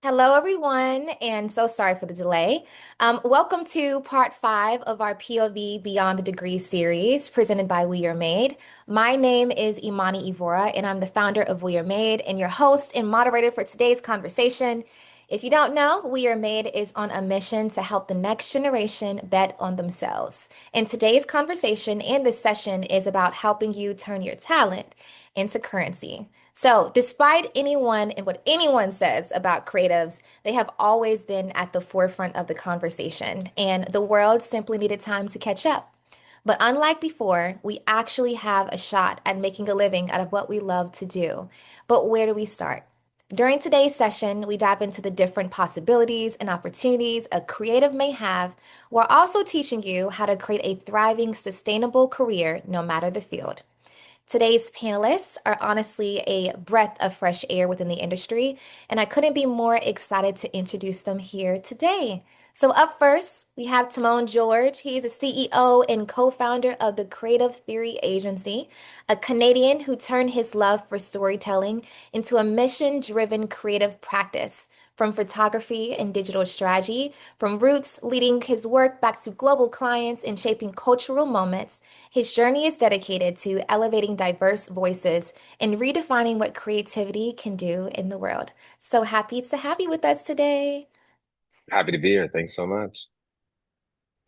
Hello, everyone, and so sorry for the delay. Welcome to part five of our POV Beyond the Degree series presented by We Are Made. My name is Imani Ivora, and I'm the founder of We Are Made and your host and moderator for today's conversation. If you don't know, We Are Made is on a mission to help the next generation bet on themselves. And today's conversation and this session is about helping you turn your talent into currency. So, despite anyone and what anyone says about creatives, they have always been at the forefront of the conversation, and the world simply needed time to catch up. But unlike before, we actually have a shot at making a living out of what we love to do. But where do we start? During today's session, we dive into the different possibilities and opportunities a creative may have, while also teaching you how to create a thriving, sustainable career no matter the field. Today's panelists are honestly a breath of fresh air within the industry, and I couldn't be more excited to introduce them here today. So, up first, we have Tamon George. He's a CEO and co founder of the Creative Theory Agency, a Canadian who turned his love for storytelling into a mission driven creative practice. From photography and digital strategy, from roots leading his work back to global clients and shaping cultural moments, his journey is dedicated to elevating diverse voices and redefining what creativity can do in the world. So happy to have you with us today. Happy to be here. Thanks so much.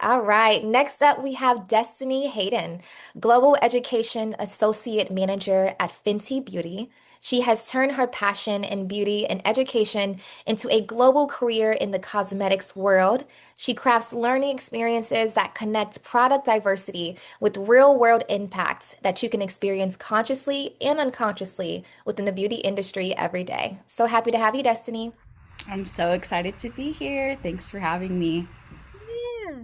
All right, next up we have Destinee Hayden, Global Education Associate Manager at Fenty Beauty. She has turned her passion in beauty and education into a global career in the cosmetics world. She crafts learning experiences that connect product diversity with real-world impacts that you can experience consciously and unconsciously within the beauty industry every day. So happy to have you, Destinee. I'm so excited to be here. Thanks for having me. Yeah.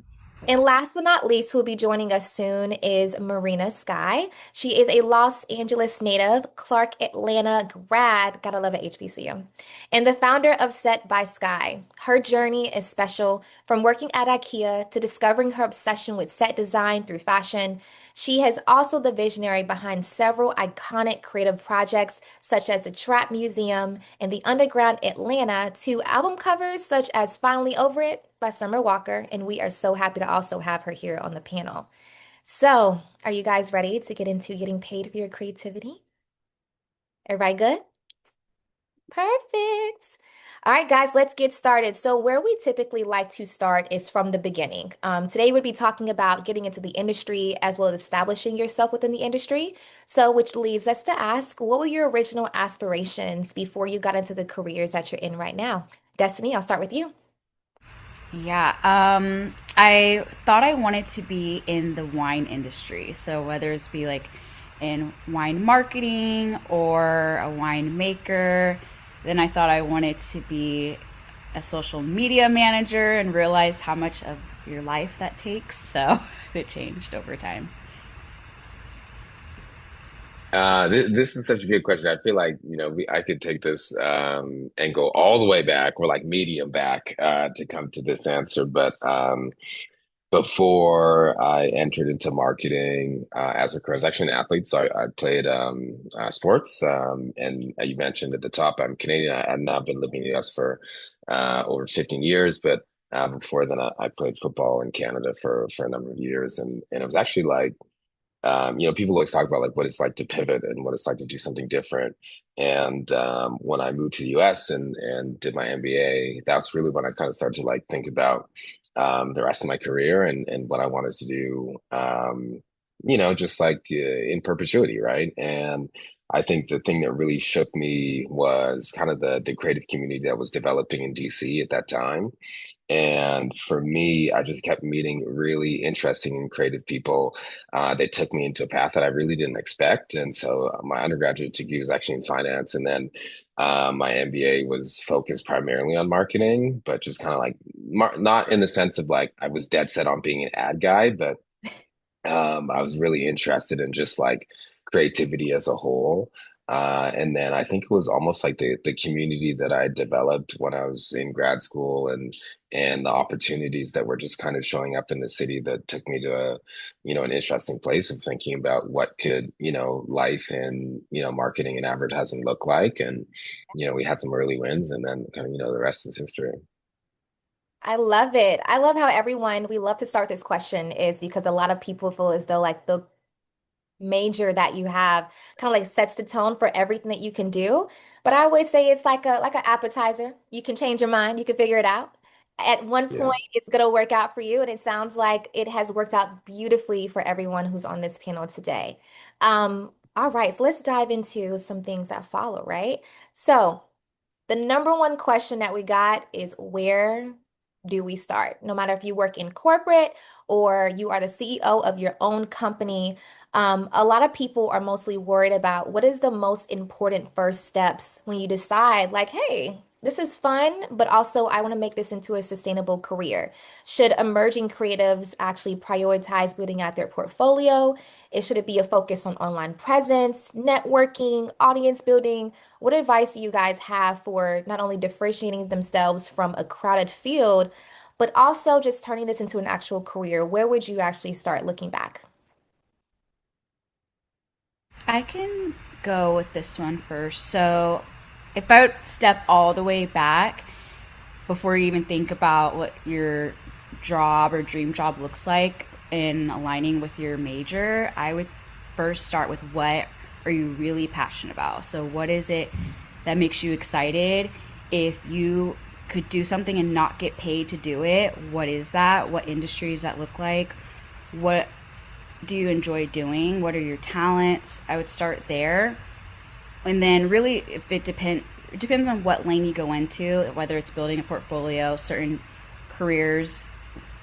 And last but not least, who will be joining us soon is Marina Skye. She is a Los Angeles native, Clark Atlanta grad, gotta love a HBCU, and the founder of Set by Skye. Her journey is special, from working at IKEA to discovering her obsession with set design through fashion. She has also the visionary behind several iconic creative projects, such as the Trap Museum and the Underground Atlanta, to album covers such as Finally Over It by Summer Walker. And we are so happy to also have her here on the panel. So, are you guys ready to get into getting paid for your creativity? Everybody good? Perfect. All right, guys, let's get started. So, where we typically like to start is from the beginning. Today, we'd be talking about getting into the industry as well as establishing yourself within the industry. So, which leads us to ask, what were your original aspirations before you got into the careers that you're in right now? Destinee, I'll start with you. Yeah, I thought I wanted to be in the wine industry. So whether it's be like in wine marketing or a wine maker, then I thought I wanted to be a social media manager and realized how much of your life that takes. So it changed over time. This is such a good question. I feel like, I could take this and go all the way back or like medium back to come to this answer. But before I entered into marketing as a career, I was actually an athlete. So I played sports. And you mentioned at the top, I'm Canadian. I've now been living in the US for over 15 years. But before then, I played football in Canada for a number of years. And it was actually like, people always talk about like what it's like to pivot and what it's like to do something different. And when I moved to the US and did my MBA, that's really when I kind of started to like think about the rest of my career and what I wanted to do, just like in perpetuity, right? And I think the thing that really shook me was kind of the creative community that was developing in DC at that time. And for me, I just kept meeting really interesting and creative people that took me into a path that I really didn't expect. And so my undergraduate degree was actually in finance. And then my MBA was focused primarily on marketing, but just kind of like not in the sense of like I was dead set on being an ad guy, but I was really interested in just like creativity as a whole. And then I think it was almost like the community that I developed when I was in grad school and the opportunities that were just kind of showing up in the city that took me to an interesting place of thinking about what could, life in, marketing and advertising look like. we had some early wins, and then kind of, the rest is history. I love it. I love how everyone, we love to start this question is because a lot of people feel as though like the major that you have kind of like sets the tone for everything that you can do. But I always say it's like an appetizer. You can change your mind, you can figure it out. At one Yeah. point, it's gonna work out for you, and it sounds like it has worked out beautifully for everyone who's on this panel today. All right, so let's dive into some things that follow, right? So the number one question that we got is where do we start? No matter if you work in corporate or you are the CEO of your own company, a lot of people are mostly worried about what is the most important first steps when you decide, like, hey, this is fun, but also I want to make this into a sustainable career. Should emerging creatives actually prioritize building out their portfolio? Should it be a focus on online presence, networking, audience building? What advice do you guys have for not only differentiating themselves from a crowded field, but also just turning this into an actual career? Where would you actually start looking back? I can go with this one first. So, if I would step all the way back before you even think about what your job or dream job looks like in aligning with your major, I would first start with what are you really passionate about? So, what is it that makes you excited? If you could do something and not get paid to do it, what is that? What industry does that look like? What do you enjoy doing? What are your talents? I would start there. And then really if it depends on what lane you go into, whether it's building a portfolio, certain careers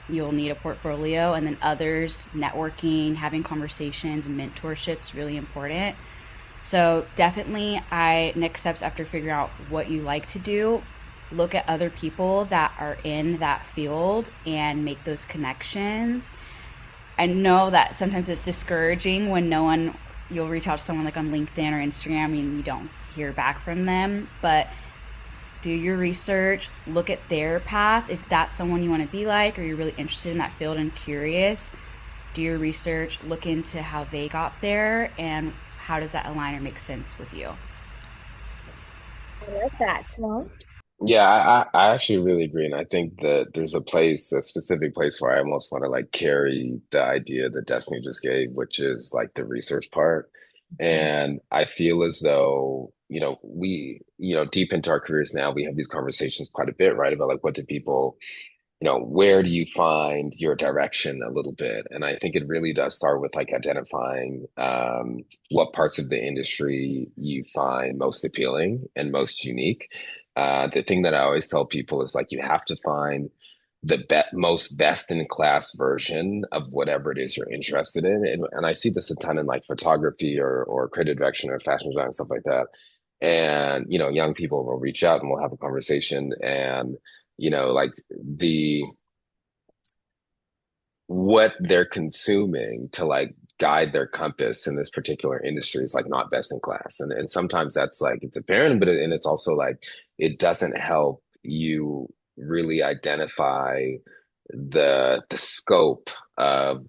you'll need a portfolio, and then others networking, having conversations and mentorships really important. So definitely I next steps after figuring out what you like to do, look at other people that are in that field and make those connections. I know that sometimes it's discouraging when no one, you'll reach out to someone like on LinkedIn or Instagram and you don't hear back from them, but do your research, look at their path. If that's someone you want to be like or you're really interested in that field and curious, do your research, look into how they got there and how does that align or make sense with you. I like that, Simone. Yeah, I actually really agree. And I think that there's a specific place where I almost want to like carry the idea that Destiny just gave, which is like the research part. And I feel as though, deep into our careers now, we have these conversations quite a bit, right? About like what do people where do you find your direction a little bit? And I think it really does start with like identifying what parts of the industry you find most appealing and most unique. The thing that I always tell people is like you have to find the most best in class version of whatever it is you're interested in. And I see this a ton in like photography or creative direction or fashion design, stuff like that. And, young people will reach out and we'll have a conversation and like the what they're consuming to like guide their compass in this particular industry is like not best in class. And sometimes that's like it's apparent, and it's also like it doesn't help you really identify the scope of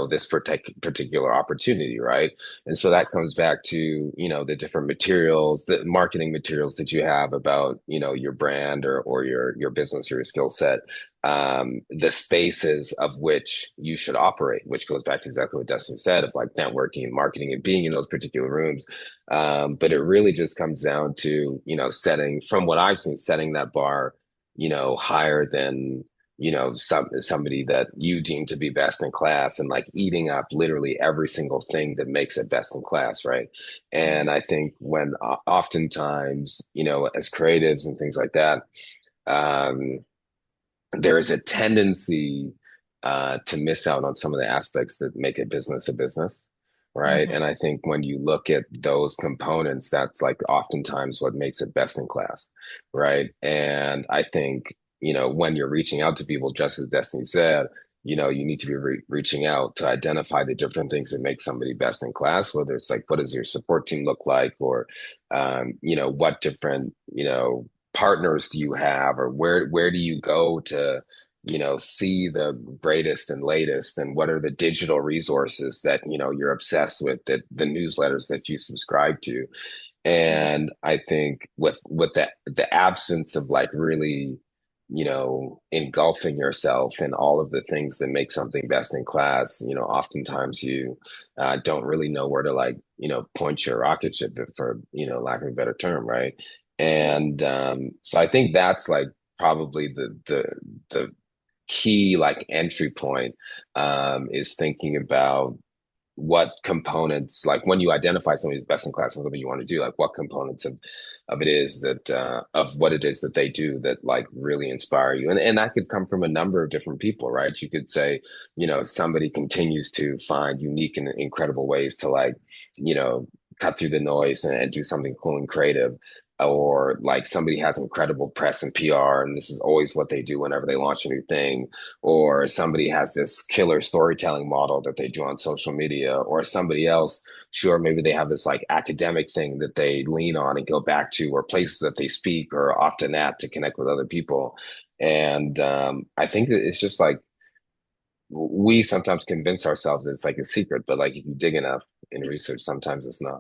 this particular opportunity, right? And so that comes back to the different materials, the marketing materials that you have about your brand or your business or your skill set, the spaces of which you should operate, which goes back to exactly what Dustin said of like networking and marketing and being in those particular rooms. But it really just comes down to setting, from what I've seen, setting that bar higher than somebody that you deem to be best in class and like eating up literally every single thing that makes it best in class, right? And I think when oftentimes as creatives and things like that, um there is a tendency to miss out on some of the aspects that make a business, right? Mhm. And I think when you look at those components, that's like oftentimes what makes it best in class, right? And I think, when you're reaching out to people, just as Destiny said, you need to be reaching out to identify the different things that make somebody best in class, whether it's like, what does your support team look like? Or, what different, partners do you have, or where do you go to see the greatest and latest, and what are the digital resources that you're obsessed with, that the newsletters that you subscribe to. And I think with the absence of like really, engulfing yourself in all of the things that make something best in class, oftentimes you don't really know where to like, point your rocket ship for, lack of a better term, right? And so I think that's like probably the key like entry point is thinking about what components, like when you identify somebody's best in class and something you want to do, like what components of it is that of what it is that they do that like really inspire you. And that could come from a number of different people, right? You could say, somebody continues to find unique and incredible ways to like, cut through the noise and do something cool and creative. Or like somebody has incredible press and PR, and this is always what they do whenever they launch a new thing, or somebody has this killer storytelling model that they do on social media, or somebody else, sure, maybe they have this like academic thing that they lean on and go back to, or places that they speak or often at to connect with other people. And I think that it's just like we sometimes convince ourselves it's like a secret, but like if you dig enough in research, sometimes it's not.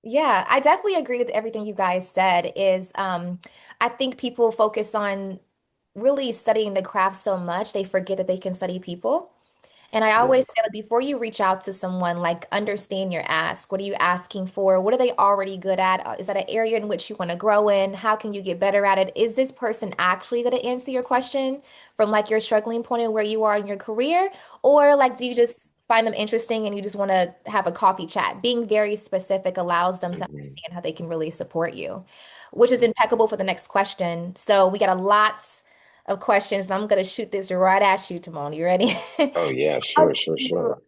Yeah, I definitely agree with everything you guys said is I think people focus on really studying the craft so much they forget that they can study people. And I Yeah. always say, like, before you reach out to someone, like, understand your ask. What are you asking for? What are they already good at? Is that an area in which you want to grow in? How can you get better at it? Is this person actually going to answer your question from like your struggling point of where you are in your career? Or like, do you just find them interesting and you just want to have a coffee chat? Being very specific allows them to Mhm. understand how they can really support you, which is impeccable for the next question. So we got a lot of questions, and I'm going to shoot this right at you, Timon. You ready? Oh yeah, How sure, do sure, you sure.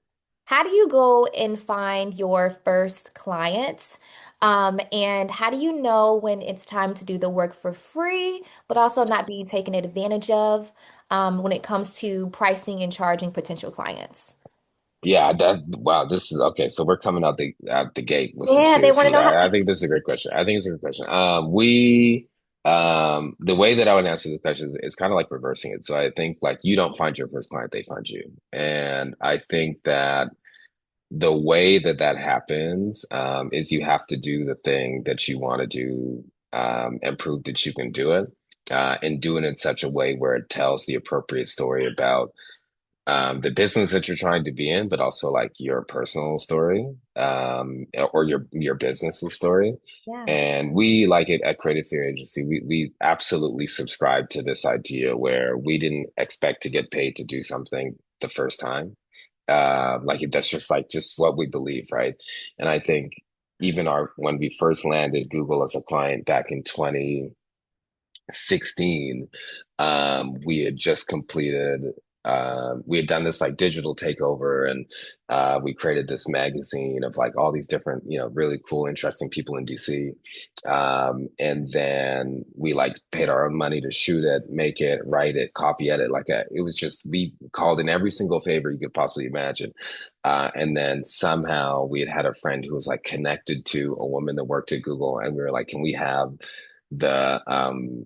how do you go and find your first clients? And how do you know when it's time to do the work for free, but also not being taken advantage of, when it comes to pricing and charging potential clients? Yeah, that wow, this is okay. So we're coming out the gate with some Yeah, they serious want to heat. know how. I think this is a great question. I think it's a good question. The way that I would answer this question is kind of like reversing it. So I think like you don't find your first client, they find you. And I think that the way that that happens is you have to do the thing that you want to do and prove that you can do it, and do it in such a way where it tells the appropriate story about the business that you're trying to be in, but also like your personal story, or your business's story. Yeah. And we like it at Creative Theory Agency. We absolutely subscribe to this idea where we didn't expect to get paid to do something the first time. Like that's just like just what we believe, right? And I think even our when we first landed Google as a client back in 2016, we had just completed, we had done this like digital takeover, and we created this magazine of like all these different, really cool, interesting people in DC. And then we like paid our own money to shoot it, make it, write it, copy edit. It was just, we called in every single favor you could possibly imagine. And then somehow we had a friend who was like connected to a woman that worked at Google, and we were like, can we have the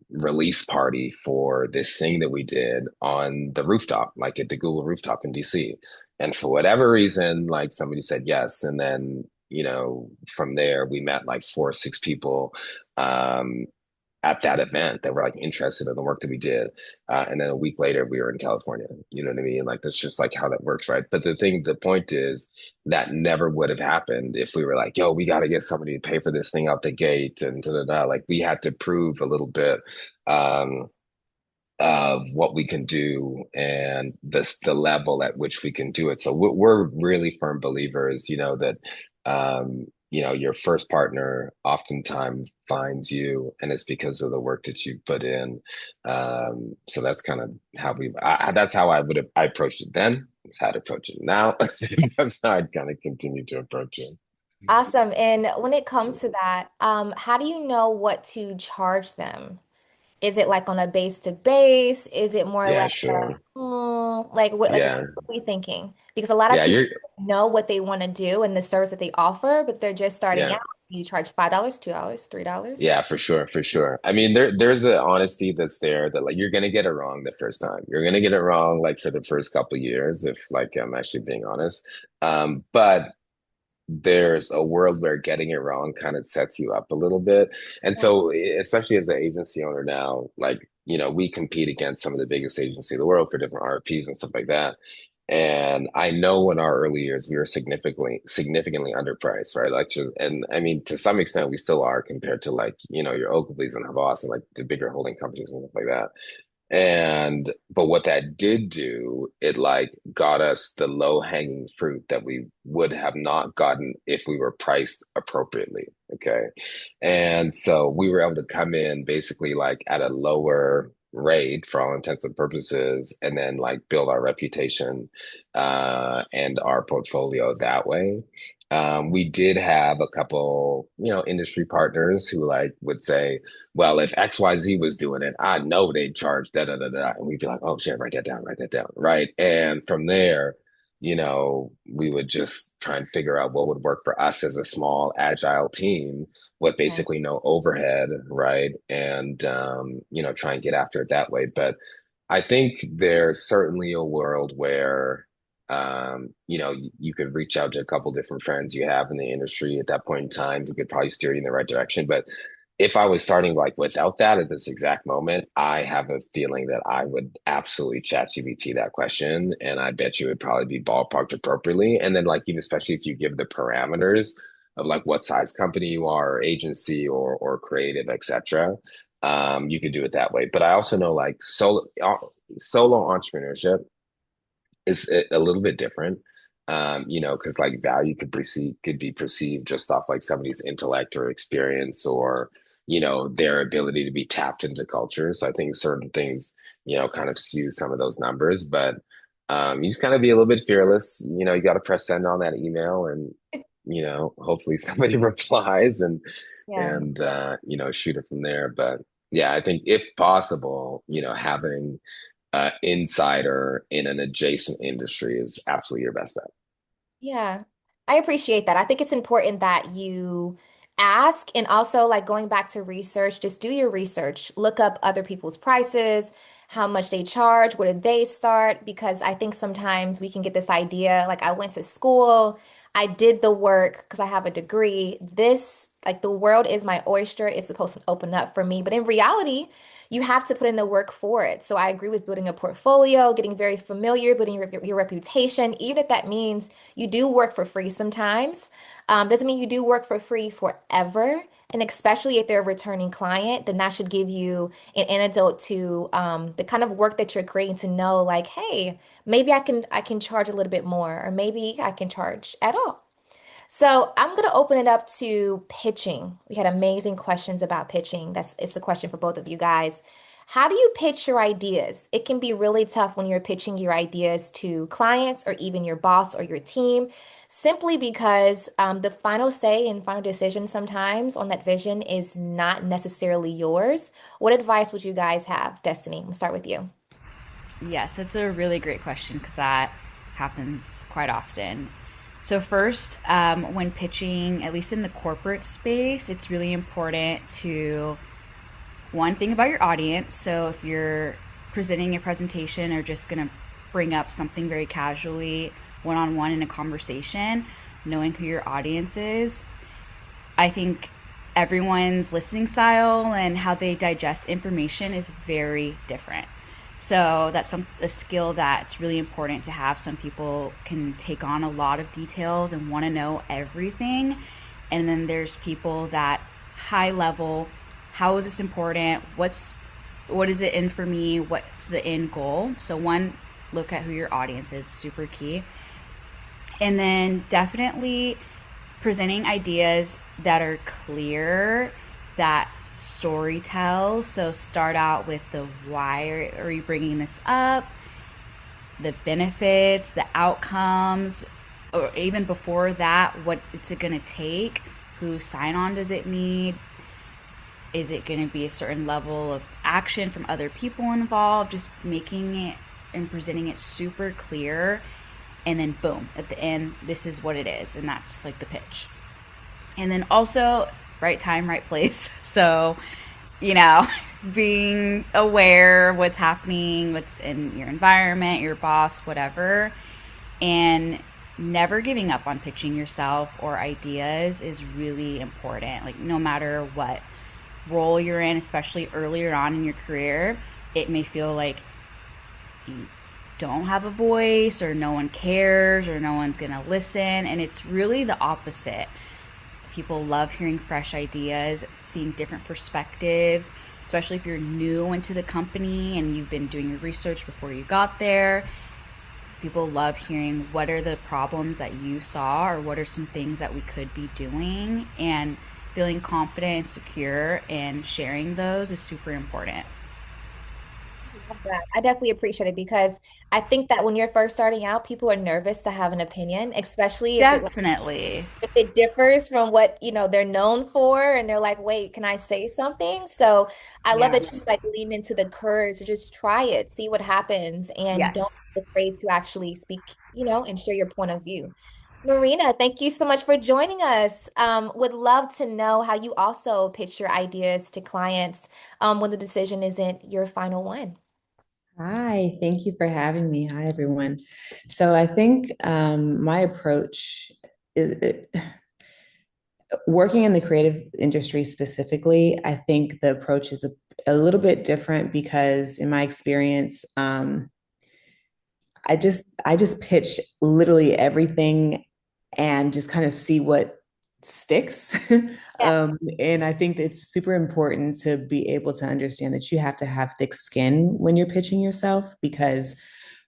release party for this thing that we did on the rooftop, like at the Google rooftop in DC. And for whatever reason, like somebody said yes. And then, from there, we met like 4 or 6 people um, at that event that were like interested in the work that we did. And then a week later, we were in California. You know what I mean? Like that's just like how that works, right? But the point is that never would have happened if we were like, yo, we got to get somebody to pay for this thing out the gate and da da da. Like we had to prove a little bit. Um, of what we can do and the level at which we can do it. So we're really firm believers, that your first partner oftentimes finds you, and it's because of the work that you put in. So that's kind of how that's how I approached it then. It's how to approach it now. That's how I'd kind of continue to approach it. Awesome. And when it comes to that, how do you know what to charge them? Is it like on a base to base? Is it more Yeah, like sure. what Yeah. are we thinking? Because a lot of Yeah, people you're know what they want to do and the service that they offer, but they're just starting yeah. out. Do you charge $5, $2, $3? Yeah, for sure, for sure. I mean, there's an honesty that's there that like you're gonna get it wrong the first time. You're gonna get it wrong like for the first couple of years, if like I'm actually being honest. But there's a world where getting it wrong kind of sets you up a little bit. And Right. so, especially as an agency owner now, like, we compete against some of the biggest agencies in the world for different RFPs and stuff like that. And I know in our early years we were significantly underpriced, right? Like, and I mean, to some extent, we still are compared to like, your Oakleys and Havas and like the bigger holding companies and stuff like that. And but what that did do, it like got us the low hanging fruit that we would have not gotten if we were priced appropriately. Okay. And so we were able to come in basically like at a lower rate for all intents and purposes, and then like build our reputation and our portfolio that way. We did have a couple, industry partners who like would say, well, if XYZ was doing it, I know they'd charge da da da da. And we'd be like, oh shit, write that down. Right. And from there, we would just try and figure out what would work for us as a small, agile team with Right. basically no overhead, right? And try and get after it that way. But I think there's certainly a world where you could reach out to a couple different friends you have in the industry at that point in time who could probably steer you in the right direction. But if I was starting like without that at this exact moment, I have a feeling that I would absolutely chat GBT that question, and I bet you it would probably be ballparked appropriately. And then like even especially if you give the parameters of like what size company you are, or agency, or creative, etc. You could do it that way. But I also know like solo entrepreneurship is a little bit different. Because like value could be perceived just off like somebody's intellect or experience or their ability to be tapped into culture. So I think certain things, kind of skew some of those numbers, but you just kind of be a little bit fearless. You got to press send on that email and hopefully somebody replies Yeah. and shoot it from there. But yeah, I think if possible, having insider in an adjacent industry is absolutely your best bet. Yeah, I appreciate that. I think it's important that you ask and also like going back to research, just do your research. Look up other people's prices, how much they charge, where did they start? Because I think sometimes we can get this idea like I went to school, I did the work because I have a degree. This, like the world is my oyster. It's supposed to open up for me. But in reality, you have to put in the work for it. So I agree with building a portfolio, getting very familiar, building your reputation, even if that means you do work for free sometimes. Doesn't mean you do work for free forever. And especially if they're a returning client, then that should give you an antidote to the kind of work that you're creating to know, like, hey, maybe I can charge a little bit more, or maybe I can charge at all. So I'm gonna open it up to pitching. We had amazing questions about pitching. It's a question for both of you guys. How do you pitch your ideas? It can be really tough when you're pitching your ideas to clients or even your boss or your team, simply because the final say and final decision sometimes on that vision is not necessarily yours. What advice would you guys have? Destinee, we'll start with you. Yes, it's a really great question because that happens quite often. So, first, when pitching, at least in the corporate space, it's really important to one thing about your audience. So, if you're presenting a presentation or just going to bring up something very casually, one on one in a conversation, knowing who your audience is, I think everyone's listening style and how they digest information is very different. So that's a skill that's really important to have. Some people can take on a lot of details and want to know everything. And then there's people that high level, how is this important? What is it in for me? What's the end goal? So one, look at who your audience is, super key. And then definitely presenting ideas that are clear, that story tells. So start out with the why are you bringing this up, the benefits, the outcomes, or even before that, what it's going to take, who sign on does it need, is it going to be a certain level of action from other people involved, just making it and presenting it super clear. And then boom, at the end, this is what it is. And that's like the pitch. And then also, right time, right place. So, you know, being aware what's happening, what's in your environment, your boss, whatever, and never giving up on pitching yourself or ideas is really important. Like, no matter what role you're in, especially earlier on in your career, it may feel like you don't have a voice or no one cares or no one's going to listen. And it's really the opposite. People love hearing fresh ideas, seeing different perspectives, especially if you're new into the company and you've been doing your research before you got there. People love hearing what are the problems that you saw or what are some things that we could be doing. And feeling confident and secure in sharing those is super important. Love that. I definitely appreciate it because I think that when you're first starting out, people are nervous to have an opinion, especially Definitely. if it differs from what, they're known for and they're like, "Wait, can I say something?" So, I love Yeah. that you like lean into the courage to just try it, see what happens, and don't be Yes. afraid to actually speak, and share your point of view. Marina, thank you so much for joining us. Would love to know how you also pitch your ideas to clients, when the decision isn't your final one. Hi, thank you for having me. Hi, everyone. So I think my approach is working in the creative industry specifically. I think the approach is a little bit different because in my experience, I just pitch literally everything and just kind of see what sticks. Yeah. And I think that it's super important to be able to understand that you have to have thick skin when you're pitching yourself because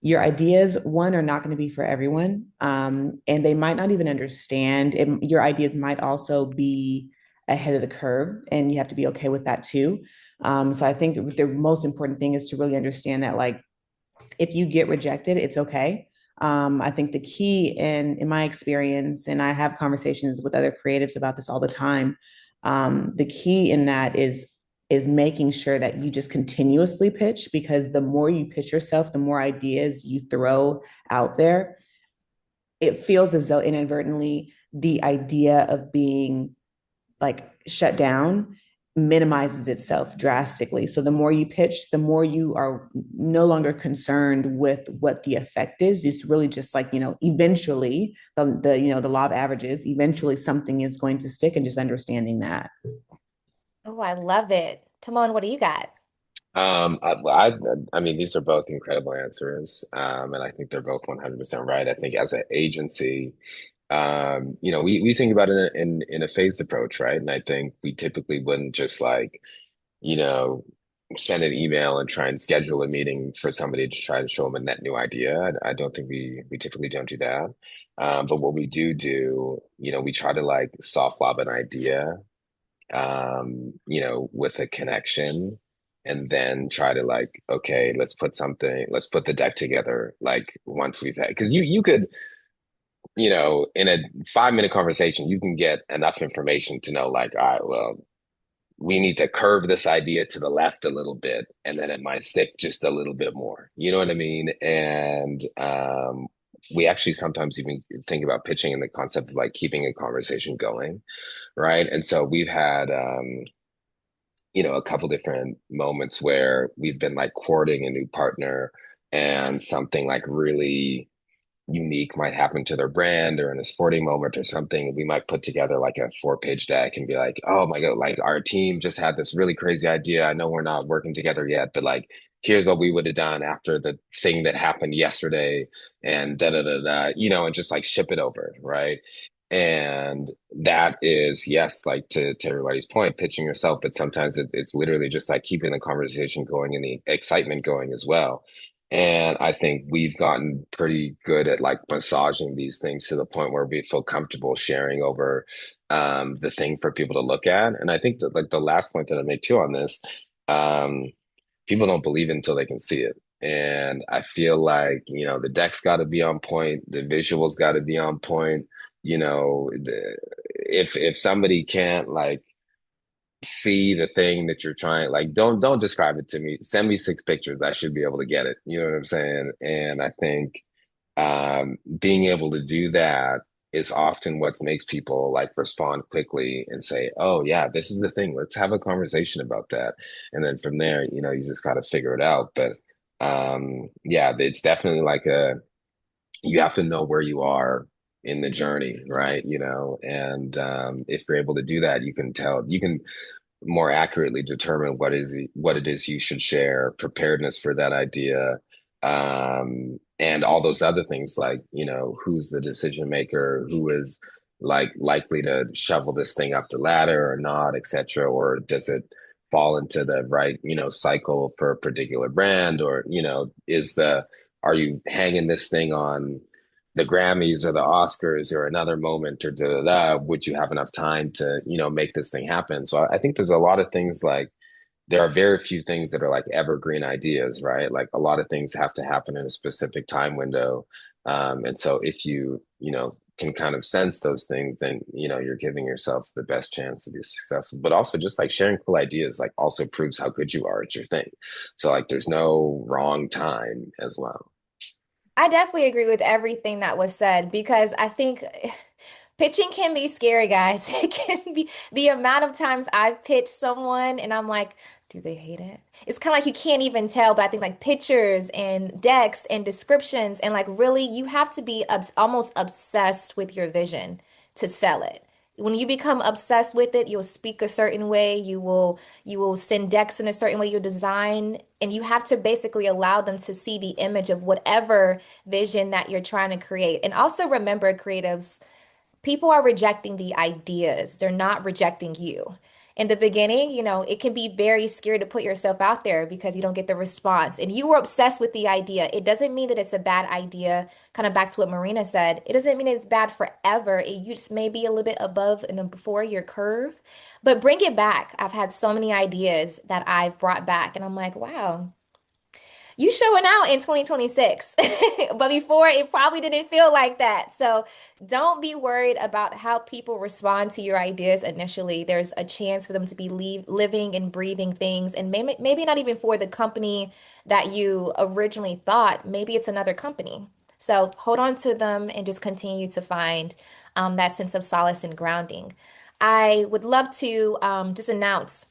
your ideas, one, are not going to be for everyone. And they might not even understand. Your ideas might also be ahead of the curve, and you have to be okay with that too. So I think the most important thing is to really understand that, like, if you get rejected, it's okay. I think the key in my experience, and I have conversations with other creatives about this all the time. The key in that is making sure that you just continuously pitch because the more you pitch yourself, the more ideas you throw out there. It feels as though inadvertently the idea of being like shut down minimizes itself drastically. So the more you pitch, the more you are no longer concerned with what the effect is. It's really just like, eventually the law of averages, eventually something is going to stick, and just understanding that. Oh, I love it. Timon, what do you got? I mean, these are both incredible answers, and I think they're both 100% right. I think as an agency, we think about it in a phased approach, right? And I think we typically wouldn't just like, you know, send an email and try and schedule a meeting for somebody to try and show them a net new idea. I don't think we typically don't do that. But what we do, we try to like soft lob an idea, with a connection, and then try to like, okay, let's put the deck together. Like once we've had, because you could, in a 5 minute conversation, you can get enough information to know like, all right, well, we need to curve this idea to the left a little bit, and then it might stick just a little bit more. You know what I mean? And we actually sometimes even think about pitching in the concept of like keeping a conversation going, right? And so we've had a couple different moments where we've been like courting a new partner, and something like really unique might happen to their brand or in a sporting moment or something. We might put together like a 4 page deck and be like, oh my God, like our team just had this really crazy idea. I know we're not working together yet, but like, here's what we would have done after the thing that happened yesterday, and da da da da, and just like ship it over, right? And that is, yes, like to everybody's point, pitching yourself, but sometimes it's literally just like keeping the conversation going and the excitement going as well. And I think we've gotten pretty good at like massaging these things to the point where we feel comfortable sharing over the thing for people to look at. And I think that like the last point that I made too on this, um, people don't believe it until they can see it. And I feel like, the deck's got to be on point, the visuals got to be on point. If somebody can't like see the thing that you're trying, like don't describe it to me, send me 6 pictures, I should be able to get it, you know what I'm saying? And I think being able to do that is often what makes people like respond quickly and say, oh yeah, this is the thing, let's have a conversation about that. And then from there, you just got to figure it out. But yeah, it's definitely like you have to know where you are in the journey, right? And if you're able to do that, you can more accurately determine what it is you should share, preparedness for that idea, and all those other things like, who's the decision maker, who is likely to shovel this thing up the ladder or not, etc. Or does it fall into the right, cycle for a particular brand, or, are you hanging this thing on the Grammys or the Oscars or another moment or da da da, would you have enough time to, make this thing happen? So I think there's a lot of things like there are very few things that are like evergreen ideas, right? Like a lot of things have to happen in a specific time window. And so if can kind of sense those things, then, you're giving yourself the best chance to be successful. But also just like sharing cool ideas, like also proves how good you are at your thing. So like there's no wrong time as well. I definitely agree with everything that was said because I think pitching can be scary, guys. It can be the amount of times I've pitched someone and I'm like, do they hate it? It's kind of like you can't even tell, but I think like pictures and decks and descriptions and like really you have to be almost obsessed with your vision to sell it. When you become obsessed with it, you'll speak a certain way, you will send decks in a certain way, you design, and you have to basically allow them to see the image of whatever vision that you're trying to create. And also remember, creatives, people are rejecting the ideas. They're not rejecting you. In the beginning, it can be very scary to put yourself out there because you don't get the response. And you were obsessed with the idea. It doesn't mean that it's a bad idea. Kind of back to what Marina said. It doesn't mean it's bad forever. You just may be a little bit above and before your curve. But bring it back. I've had so many ideas that I've brought back, and I'm like, wow, you showing out in 2026. But before, it probably didn't feel like that. So don't be worried about how people respond to your ideas initially. There's a chance for them to be living and breathing things, and maybe not even for the company that you originally thought. Maybe it's another company. So hold on to them and just continue to find that sense of solace and grounding. I would love to just announce.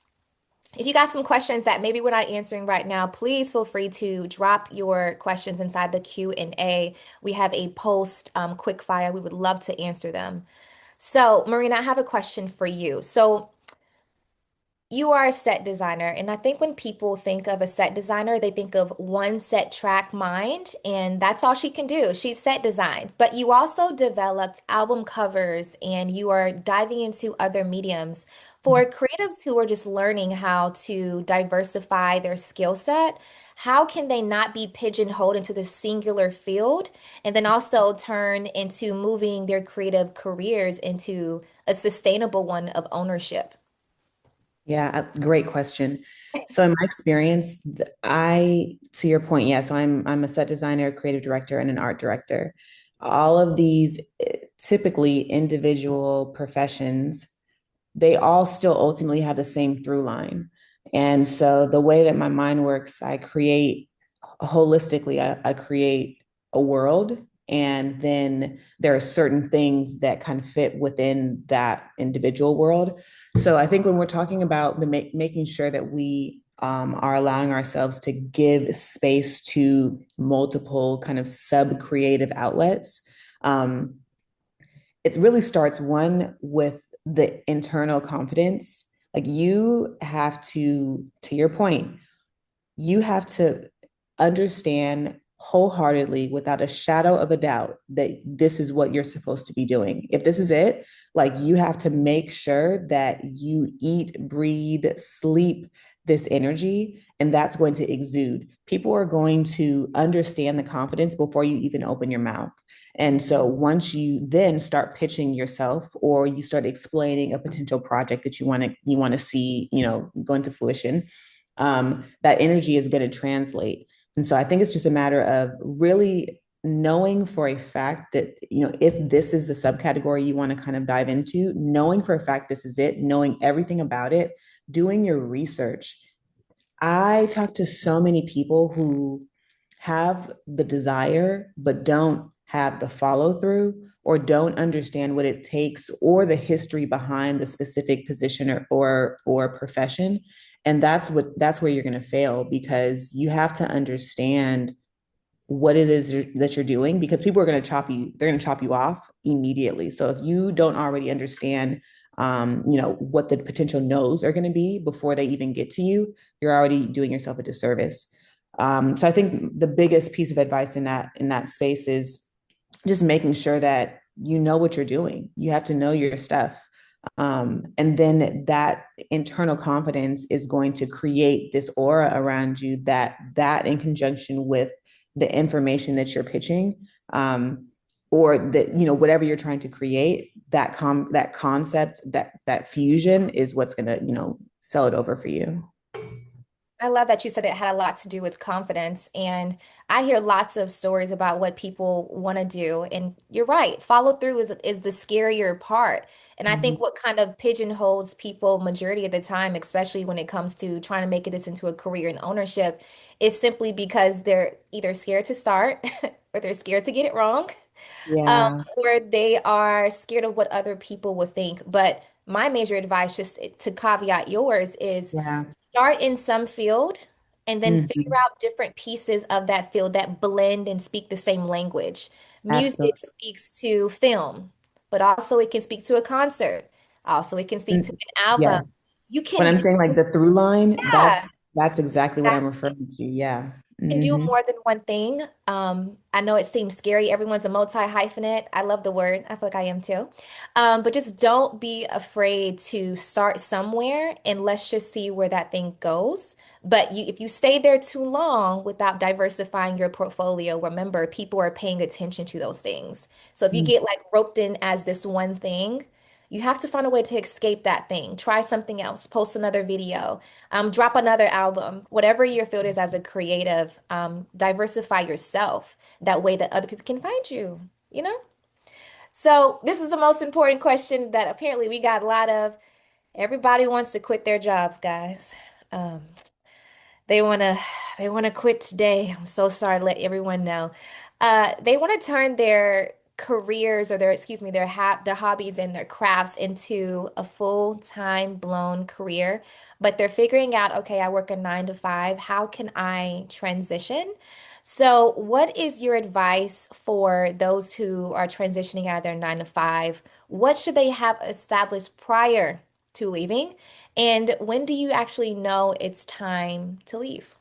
If you got some questions that maybe we're not answering right now, please feel free to drop your questions inside the Q&A. We have a post quick fire. We would love to answer them. So, Marina, I have a question for you. So, you are a set designer, and I think when people think of a set designer, they think of one set track mind, and that's all she can do. She set designs, but you also developed album covers and you are diving into other mediums. For creatives who are just learning how to diversify their skill set, how can they not be pigeonholed into the singular field and then also turn into moving their creative careers into a sustainable one of ownership? Yeah, great question. So in my experience, to your point, yes, I'm a set designer, creative director, and an art director. All of these typically individual professions, they all still ultimately have the same through line. And so the way that my mind works, I create holistically, I create a world, and then there are certain things that kind of fit within that individual world. So I think when we're talking about making sure that we are allowing ourselves to give space to multiple kind of sub creative outlets, um, it really starts one with the internal confidence. Like you have to your point, you have to understand wholeheartedly without a shadow of a doubt that this is what you're supposed to be doing. If this is it, like you have to make sure that you eat, breathe, sleep this energy, and that's going to exude. People are going to understand the confidence before you even open your mouth. And so once you then start pitching yourself or you start explaining a potential project that you want to see, go into fruition, that energy is going to translate. And so I think it's just a matter of really knowing for a fact that, if this is the subcategory you want to kind of dive into, knowing for a fact this is it, knowing everything about it, doing your research. I talk to so many people who have the desire, but don't have the follow through or don't understand what it takes or the history behind the specific position or profession. And that's where you're going to fail, because you have to understand what it is that you're doing, because people are going to they're going to chop you off immediately. So if you don't already understand, what the potential no's are going to be before they even get to you, you're already doing yourself a disservice. So I think the biggest piece of advice in that space is just making sure that you know what you're doing. You have to know your stuff. And then that internal confidence is going to create this aura around you that in conjunction with the information that you're pitching, or that, whatever you're trying to create, that concept, that fusion is what's going to, sell it over for you. I love that you said it had a lot to do with confidence. And I hear lots of stories about what people want to do. And you're right, follow through is the scarier part. And I Mhm. think what kind of pigeonholes people majority of the time, especially when it comes to trying to make this into a career and ownership, is simply because they're either scared to start or they're scared to get it wrong. Yeah. Or they are scared of what other people will think. But my major advice, just to caveat yours, is Yeah. start in some field and then figure Mhm. out different pieces of that field that blend and speak the same language. Music Absolutely. speaks to film, but also it can speak to a concert. Also, it can speak to Mm, an album. yes. You When can I'm do, saying like the through line, yeah, that's exactly what I'm referring to. Yeah. can do Hmm. more than one thing. I know it seems scary. Everyone's a multi-hyphenate. I love the word. I feel like I am too. But just don't be afraid to start somewhere and let's just see where that thing goes. But if you stay there too long without diversifying your portfolio, remember people are paying attention to those things. So if you get like roped in as this one thing, you have to find a way to escape that thing. Try something else, post another video, drop another album, whatever your field is as a creative, diversify yourself. That way that other people can find you, you know? So this is the most important question that apparently we got a lot of. Everybody wants to quit their jobs, guys. Um, they wanna they wanna quit today. I'm so sorry to let everyone know. They want to turn their careers or excuse me, their hobbies and their crafts into a full-time blown career, but they're figuring out, okay, I work a 9 to 5. How can I transition? So, what is your advice for those who are transitioning out of their 9 to 5? What should they have established prior to leaving? And when do you actually know it's time to leave?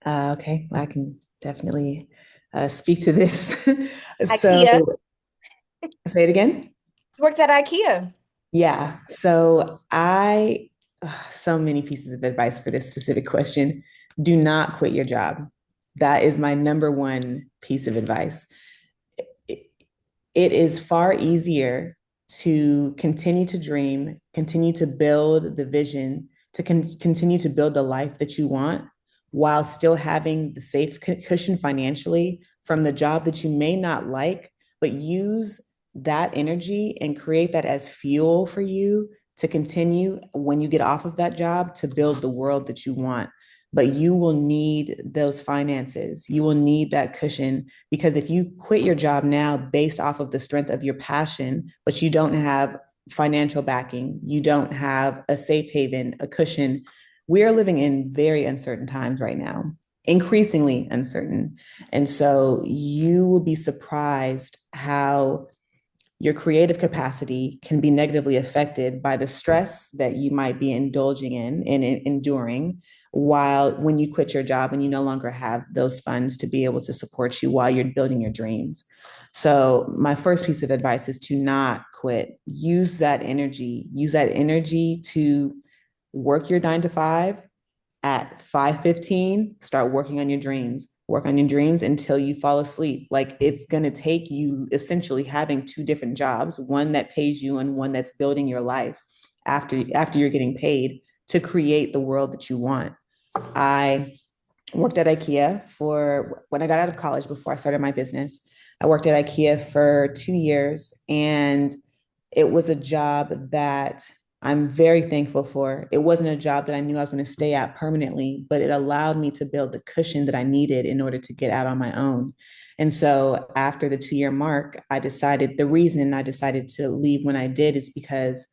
Okay, I can definitely speak to this. So, IKEA. say it again. Worked at IKEA. Yeah. So, so many pieces of advice for this specific question. Do not quit your job. That is my number one piece of advice. It, it is far easier to continue to dream, continue to build the vision, to continue to build the life that you want while still having the safe cushion financially from the job that you may not like, but use that energy and create that as fuel for you to continue when you get off of that job to build the world that you want. But you will need those finances. You will need that cushion, because if you quit your job now based off of the strength of your passion, but you don't have financial backing, you don't have a safe haven, a cushion, we are living in very uncertain times right now, increasingly uncertain. And so you will be surprised how your creative capacity can be negatively affected by the stress that you might be indulging in and enduring, while when you quit your job and you no longer have those funds to be able to support you while you're building your dreams. So my first piece of advice is to not quit. Use that energy to work your 9 to 5. At 5:15, start working on your dreams. Work on your dreams until you fall asleep. Like, it's going to take you essentially having two different jobs, one that pays you and one that's building your life after you're getting paid to create the world that you want. I worked at IKEA for when I got out of college before I started my business. I worked at IKEA for 2 years, and it was a job that I'm very thankful for. It wasn't a job that I knew I was going to stay at permanently, but it allowed me to build the cushion that I needed in order to get out on my own. And so after the 2 year mark, the reason I decided to leave when I did is because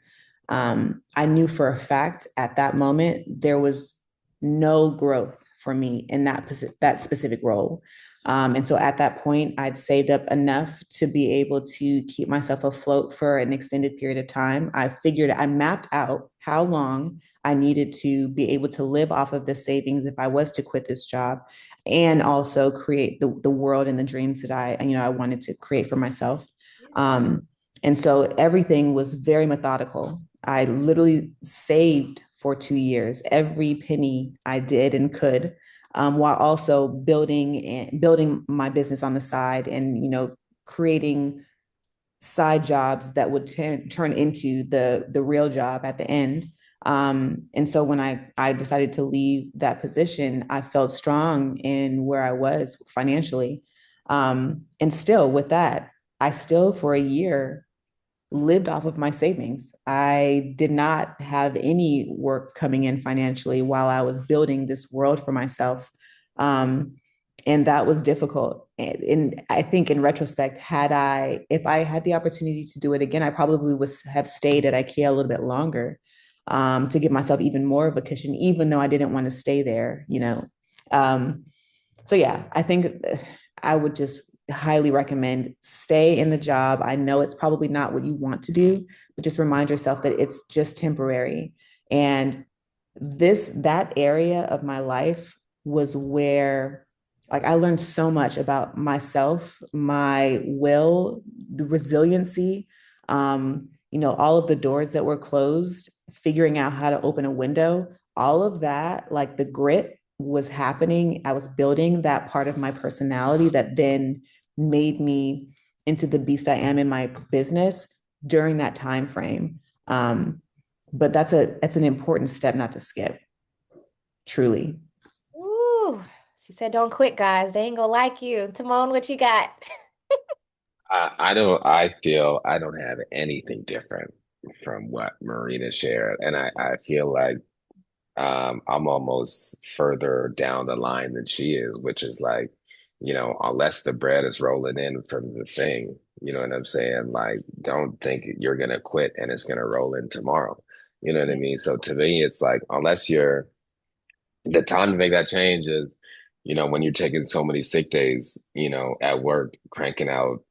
I knew for a fact at that moment there was no growth for me in that specific role. And so at that point, I'd saved up enough to be able to keep myself afloat for an extended period of time. I mapped out how long I needed to be able to live off of the savings if I was to quit this job and also create the world and the dreams that I wanted to create for myself. Um, and so everything was very methodical. I literally saved for 2 years, every penny I did and could, while also building my business on the side and creating side jobs that would turn into the real job at the end. And so when I decided to leave that position, I felt strong in where I was financially. And still with that, I still for a year lived off of my savings. I did not have any work coming in financially while I was building this world for myself. Um, and that was difficult. And I think in retrospect, if I had the opportunity to do it again, I probably would have stayed at IKEA a little bit longer, to give myself even more of a cushion, even though I didn't want to stay there. Um, so yeah, I think I would just highly recommend stay in the job. I know it's probably not what you want to do, but just remind yourself that it's just temporary. And that area of my life was where like I learned so much about myself, my will, the resiliency, all of the doors that were closed, figuring out how to open a window, all of that, like the grit was happening. I was building that part of my personality that then made me into the beast I am in my business during that time frame. But that's an important step not to skip, truly. Ooh, she said, "Don't quit, guys. They ain't gonna like you." Timon, what you got? I feel I don't have anything different from what Marina shared. And I feel like I'm almost further down the line than she is, which is like, unless the bread is rolling in from the thing, you know what I'm saying? Like, don't think you're gonna quit and it's gonna roll in tomorrow. You know what I Yeah. mean? So to me, it's like, unless you're the time to make that change is, when you're taking so many sick days, at work, cranking out,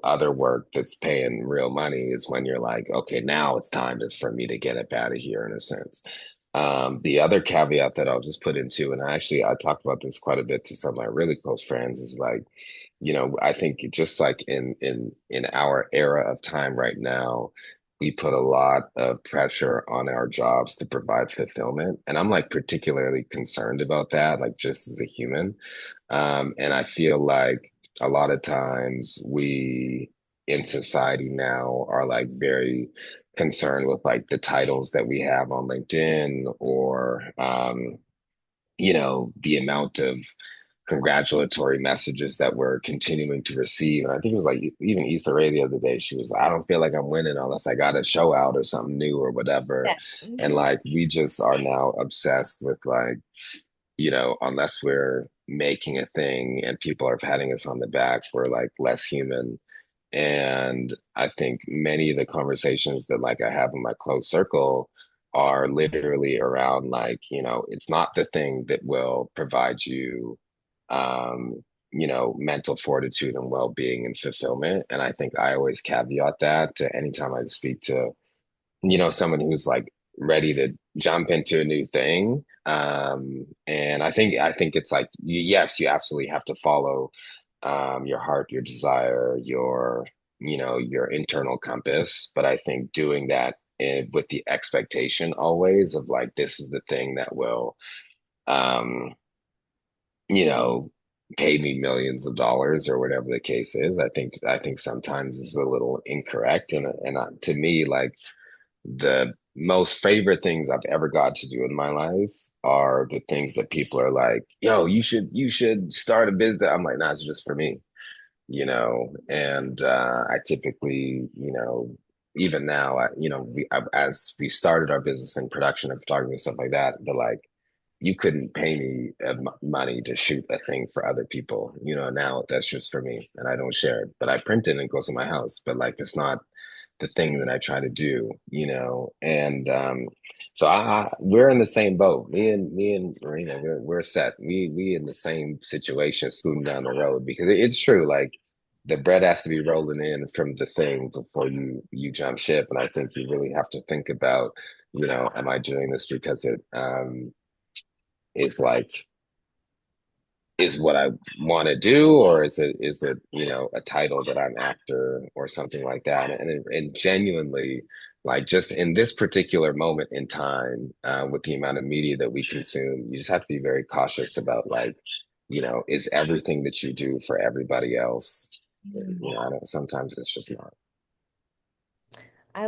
other work that's paying real money is when you're like, okay, now it's time for me to get up out of here in a sense. The other caveat that I'll just put into, and I talked about this quite a bit to some of my really close friends, is like, I think just like in our era of time right now, we put a lot of pressure on our jobs to provide fulfillment. And I'm like particularly concerned about that, like just as a human. And I feel like a lot of times we in society now are like very concerned with like the titles that we have on LinkedIn or the amount of congratulatory messages that we're continuing to receive. And I think it was like even Issa Rae the other day, she was like, I don't feel like I'm winning unless I got a show out or something new or whatever. Yeah. And Mhm. like we just are now obsessed with like, unless we're making a thing and people are patting us on the back, we're like less human. And I think many of the conversations that like I have in my close circle are literally around like, it's not the thing that will provide you mental fortitude and well-being and fulfillment. And I think I always caveat that to anytime I speak to, someone who's like ready to jump into a new thing. And I think it's like, yes, you absolutely have to follow your heart, your desire, your internal compass. But I think doing that with the expectation always of like, this is the thing that will, um, you know, pay me millions of dollars or whatever the case is. I think sometimes is a little incorrect. And to me, like the most favorite things I've ever got to do in my life are the things that people are like, yo, you should start a business. I'm like, nah, it's just for me, and I typically, even now, as we started our business in production and photography and stuff like that, but like, you couldn't pay me money to shoot a thing for other people. Now that's just for me and I don't share it, but I print it and it goes in my house. But like, it's not the thing that I try to do, and so we're in the same boat. Me and Marina, we're set. We in the same situation, scooting down the road because it's true. Like the bread has to be rolling in from the thing before you jump ship, and I think you really have to think about, am I doing this because it is like is what I want to do, or is it a title that I'm after or something like that? And genuinely, like just in this particular moment in time, with the amount of media that we consume, you just have to be very cautious about like, is everything that you do for everybody else? I don't, sometimes it's just not.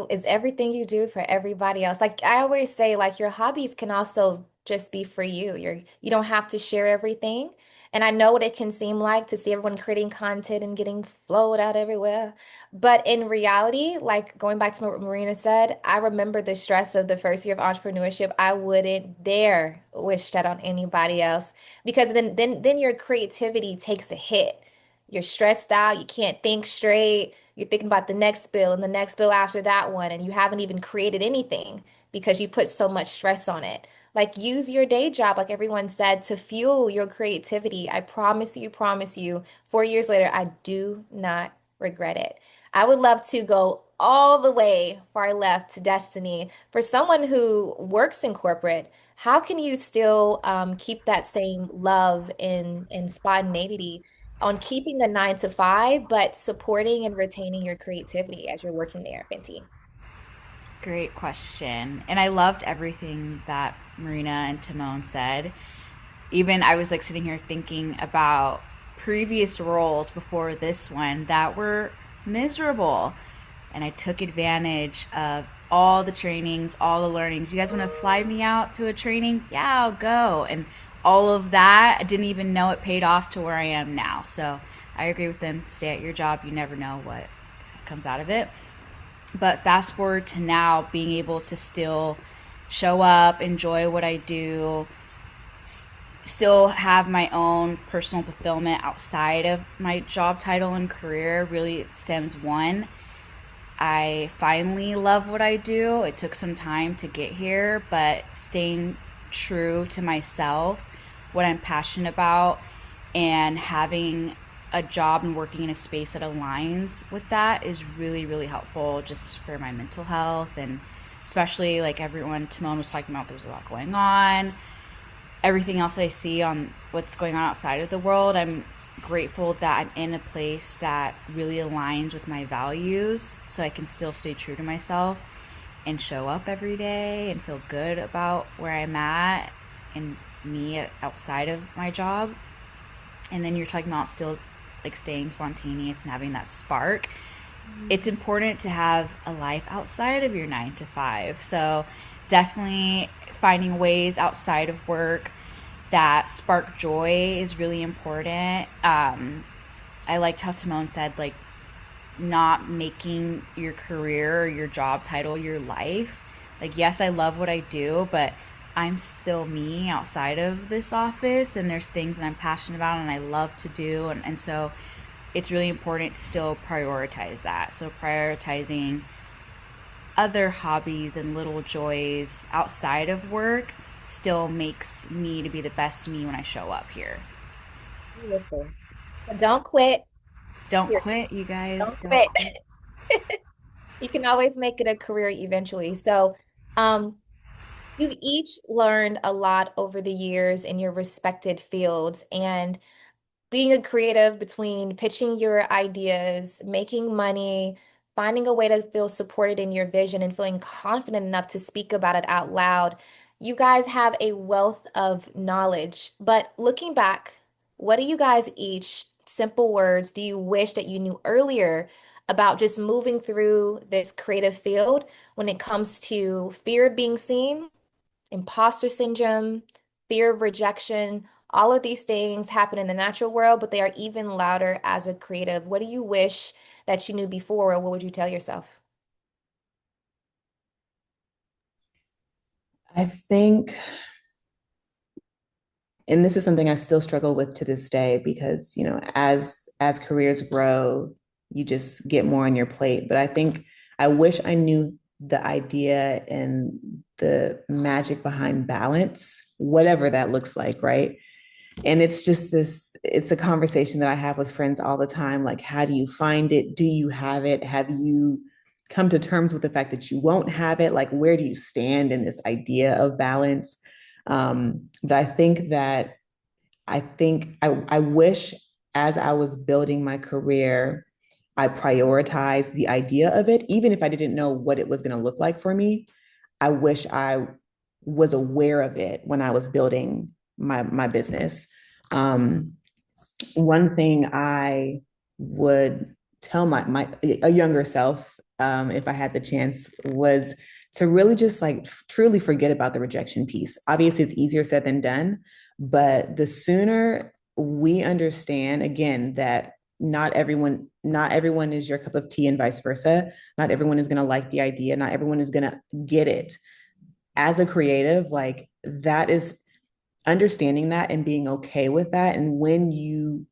Is everything you do for everybody else. Like I always say, like your hobbies can also just be for you. You don't have to share everything. And I know what it can seem like to see everyone creating content and getting flowed out everywhere. But in reality, like going back to what Marina said, I remember the stress of the first year of entrepreneurship. I wouldn't dare wish that on anybody else because then your creativity takes a hit. You're stressed out, you can't think straight. You're thinking about the next bill and the next bill after that one, and you haven't even created anything because you put so much stress on it. Like, use your day job, like everyone said, to fuel your creativity. I promise you, 4 years later, I do not regret it. I would love to go all the way far left to Destinee. For someone who works in corporate, how can you still keep that same love and spontaneity on keeping a 9 to 5, but supporting and retaining your creativity as you're working there, Fenty? Great question. And I loved everything that Marina and Timon said. Even I was like sitting here thinking about previous roles before this one that were miserable. And I took advantage of all the trainings, all the learnings. You guys want to fly me out to a training? Yeah, I'll go. And all of that, I didn't even know it paid off to where I am now. So I agree with them. Stay at your job. You never know what comes out of it. But fast forward to now, being able to still show up, enjoy what I do, still have my own personal fulfillment outside of my job title and career really stems one. I finally love what I do. It took some time to get here, but staying true to myself, what I'm passionate about, and having a job and working in a space that aligns with that is really, really helpful just for my mental health. And especially like everyone, Timon was talking about, there's a lot going on. Everything else I see on what's going on outside of the world, I'm grateful that I'm in a place that really aligns with my values so I can still stay true to myself and show up every day and feel good about where I'm at and me outside of my job. And then you're talking about still like staying spontaneous and having that spark. It's important to have a life outside of your 9 to 5. So definitely finding ways outside of work that spark joy is really important. I liked how Timon said, like, not making your career or your job title your life. Like, yes, I love what I do, but I'm still me outside of this office, and there's things that I'm passionate about and I love to do. And so it's really important to still prioritize that. So prioritizing other hobbies and little joys outside of work still makes me to be the best me when I show up here. Beautiful. But don't quit. Don't Here, quit, you guys. don't Don't quit. quit. You can always make it a career eventually. So, um, you've each learned a lot over the years in your respected fields, and being a creative between pitching your ideas, making money, finding a way to feel supported in your vision, and feeling confident enough to speak about it out loud. You guys have a wealth of knowledge. But looking back, what do you guys each, simple words, do you wish that you knew earlier about just moving through this creative field when it comes to fear of being seen, imposter syndrome, fear of rejection? All of these things happen in the natural world, but they are even louder as a creative. What do you wish that you knew before, or what would you tell yourself? I think, and this is something I still struggle with to this day because, as careers grow, you just get more on your plate. But I think I wish I knew the idea and the magic behind balance, whatever that looks like, right? And it's just it's a conversation that I have with friends all the time. Like, how do you find it? Do you have it? Have you come to terms with the fact that you won't have it? Like, where do you stand in this idea of balance? But I wish as I was building my career, I prioritized the idea of it, even if I didn't know what it was going to look like for me. I wish I was aware of it when I was building my business. Um, One thing I would tell my a younger self, if I had the chance, was to really just like truly forget about the rejection piece. Obviously, it's easier said than done, but the sooner we understand again that not everyone is your cup of tea and vice versa. Not everyone is going to like the idea. Not everyone is going to get it. As a creative, like that is understanding that and being okay with that. And when you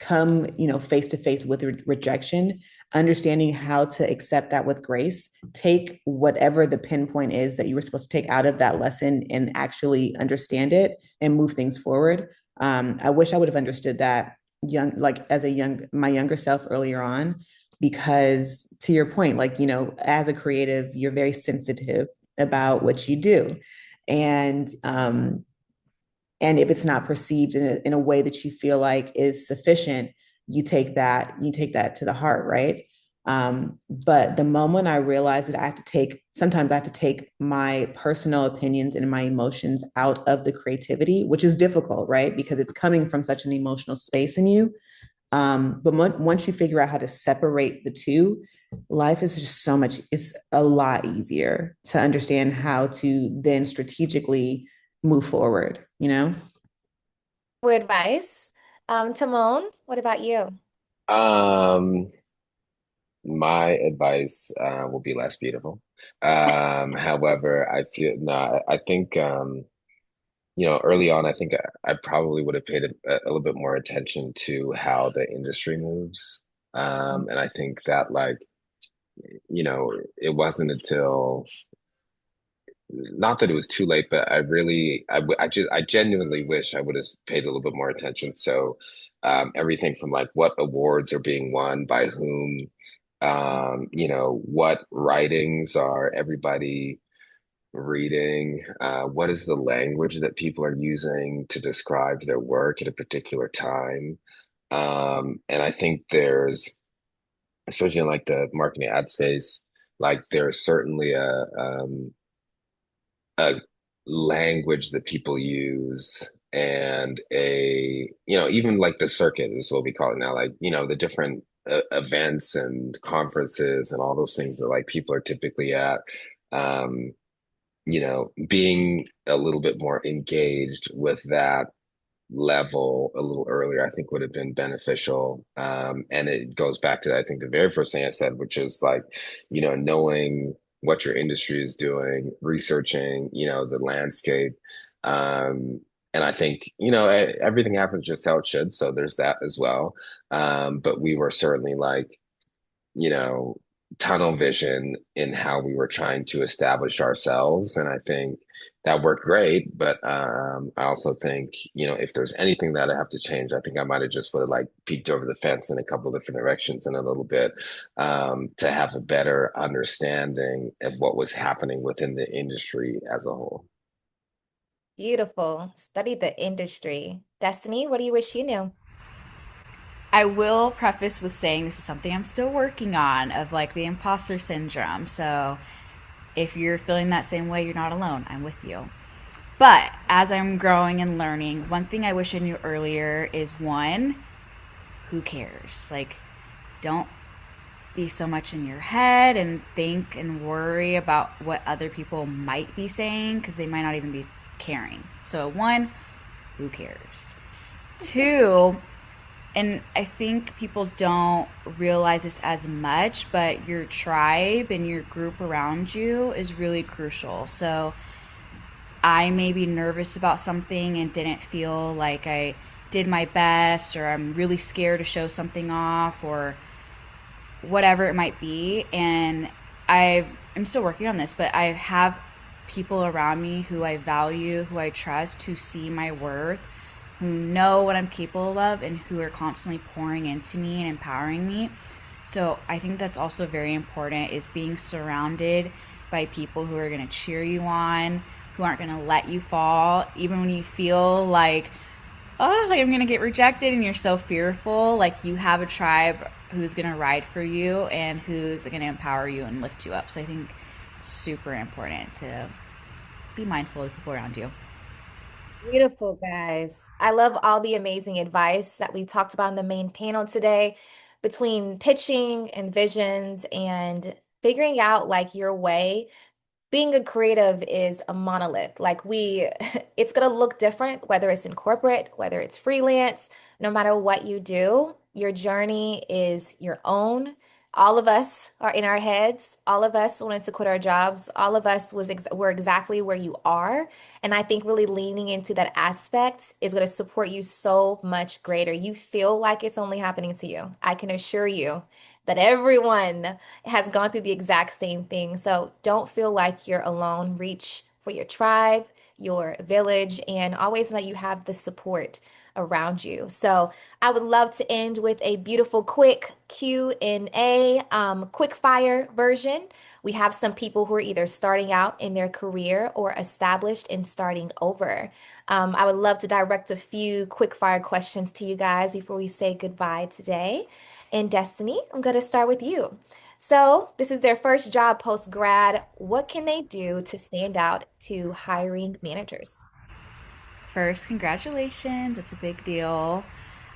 come, face to face with rejection, understanding how to accept that with grace, take whatever the pinpoint is that you were supposed to take out of that lesson and actually understand it and move things forward. I wish I would have understood that like my younger self earlier on, because to your point, like, as a creative, you're very sensitive about what you do. And and if it's not perceived in a way that you feel like is sufficient, you take that to the heart, right? But the moment I realized that sometimes I have to take my personal opinions and my emotions out of the creativity, which is difficult, right? Because it's coming from such an emotional space in you. But once you figure out how to separate the two, life is just it's a lot easier to understand how to then strategically move forward. Good advice. Timon, what about you? Um, my advice will be less beautiful. However, I feel no, I think early on, I think I probably would have paid a little bit more attention to how the industry moves. And I think that like, it wasn't until not that it was too late, but I genuinely wish I would have paid a little bit more attention. So, everything from like what awards are being won by whom, what writings are everybody reading, what is the language that people are using to describe their work at a particular time. And I think especially in like the marketing ad space, like there's certainly a language that people use and even like the circuit is what we call it now, like the different events and conferences and all those things that like people are typically at, um being a little bit more engaged with that level a little earlier, I think would have been beneficial. And it goes back to, I think, the very first thing I said, which is like, knowing what your industry is doing, researching, the landscape. And I think, everything happens just how it should. So there's that as well. But we were certainly like, you know, tunnel vision in how we were trying to establish ourselves. And I think that worked great. But I also think, if there's anything that I have to change, I think I might have just would have like peeked over the fence in a couple of different directions in a little bit, to have a better understanding of what was happening within the industry as a whole. Beautiful. Study the industry. Destinee, what do you wish you knew? I will preface with saying this is something I'm still working on of like the imposter syndrome. So if you're feeling that same way, you're not alone. I'm with you. But as I'm growing and learning, one thing I wish I knew earlier is one, who cares? Like, don't be so much in your head and think and worry about what other people might be saying because they might not even be caring. So, one, who cares? Two, and I think people don't realize this as much, but your tribe and your group around you is really crucial. So, I may be nervous about something and didn't feel like I did my best, or I'm really scared to show something off, or whatever it might be. And I'm still working on this, but I have people around me who I value, who I trust, who see my worth, who know what I'm capable of, and who are constantly pouring into me and empowering me. So I think that's also very important, is being surrounded by people who are going to cheer you on, who aren't going to let you fall, even when you feel like, oh, like I'm going to get rejected and you're so fearful. Like, you have a tribe who's going to ride for you and who's going to empower you and lift you up. So I think it's super important to be mindful of the people around you. Beautiful, guys. I love all the amazing advice that we talked about in the main panel today between pitching and visions and figuring out like your way. Being a creative is a monolith. Like it's gonna look different, whether it's in corporate, whether it's freelance, no matter what you do, your journey is your own. All of us are in our heads. All of us wanted to quit our jobs. All of us were exactly where you are. And I think really leaning into that aspect is going to support you so much greater. You feel like it's only happening to you. I can assure you that everyone has gone through the exact same thing. So don't feel like you're alone. Reach for your tribe, your village, and always know you have the support around you. So I would love to end with a beautiful quick Q&A, quick fire version. We have some people who are either starting out in their career or established and starting over. I would love to direct a few quick fire questions to you guys before we say goodbye today. And Destinee, I'm going to start with you. So, this is their first job post grad. What can they do to stand out to hiring managers? First, congratulations. It's a big deal.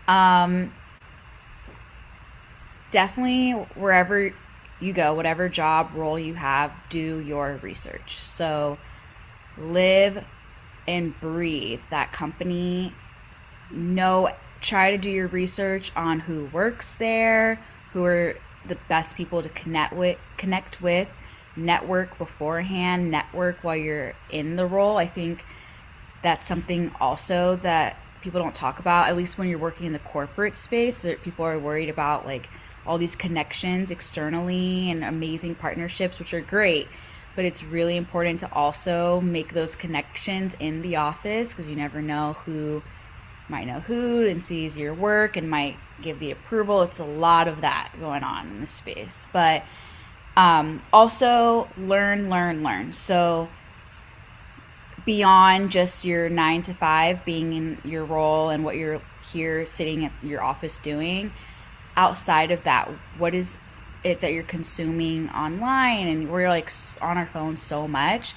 Um, Definitely, wherever you go, whatever job role you have, do your research. So live and breathe that company. Know, try to do your research on who works there, who are the best people to connect with, network beforehand, network while you're in the role. I think that's something also that people don't talk about, at least when you're working in the corporate space, that people are worried about, like, all these connections externally and amazing partnerships, which are great, but it's really important to also make those connections in the office, because you never know who might know who and sees your work and might give the approval. It's a lot of that going on in this space. But also learn. So beyond just your 9 to 5, being in your role and what you're here sitting at your office doing, outside of that, what is it that you're consuming online? And we're like on our phones so much.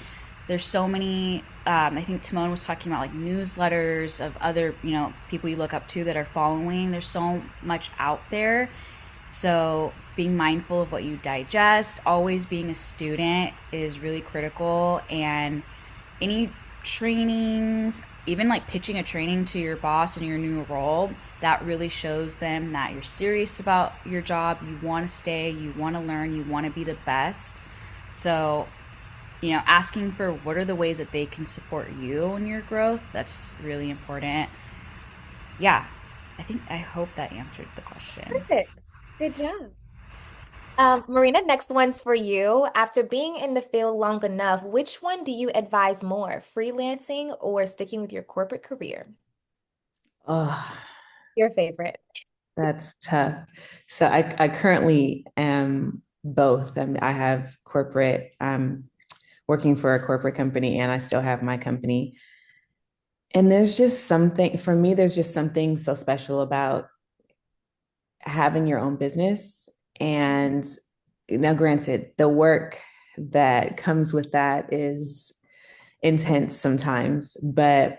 There's so many, I think Tamon was talking about like newsletters of other, people you look up to that are following. There's so much out there. So being mindful of what you digest, always being a student is really critical. And any trainings, even like pitching a training to your boss in your new role, that really shows them that you're serious about your job. You want to stay, you want to learn, you want to be the best. So, asking for what are the ways that they can support you in your growth, that's really important. Yeah, I hope that answered the question. Perfect. Good job. Marina, next one's for you. After being in the field long enough, which one do you advise more, freelancing or sticking with your corporate career? Oh, Your favorite. that's tough. So I currently am both. I have corporate, working for a corporate company, and I still have my company. And there's just something so special about having your own business. And now, granted, the work that comes with that is intense sometimes, but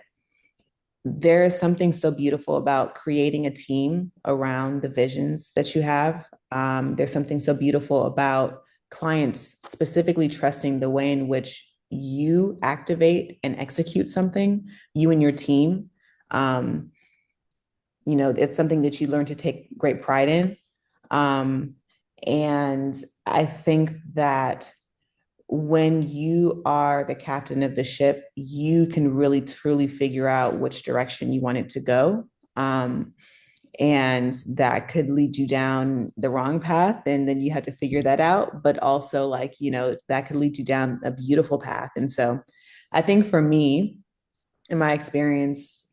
there is something so beautiful about creating a team around the visions that you have. There's something so beautiful about clients specifically trusting the way in which you activate and execute something, you and your team. Um, it's something that you learn to take great pride in. Um, and I think that when you are the captain of the ship, you can really truly figure out which direction you want it to go. And that could lead you down the wrong path. And then you have to figure that out. But also, like, that could lead you down a beautiful path. And so I think for me, in my experience,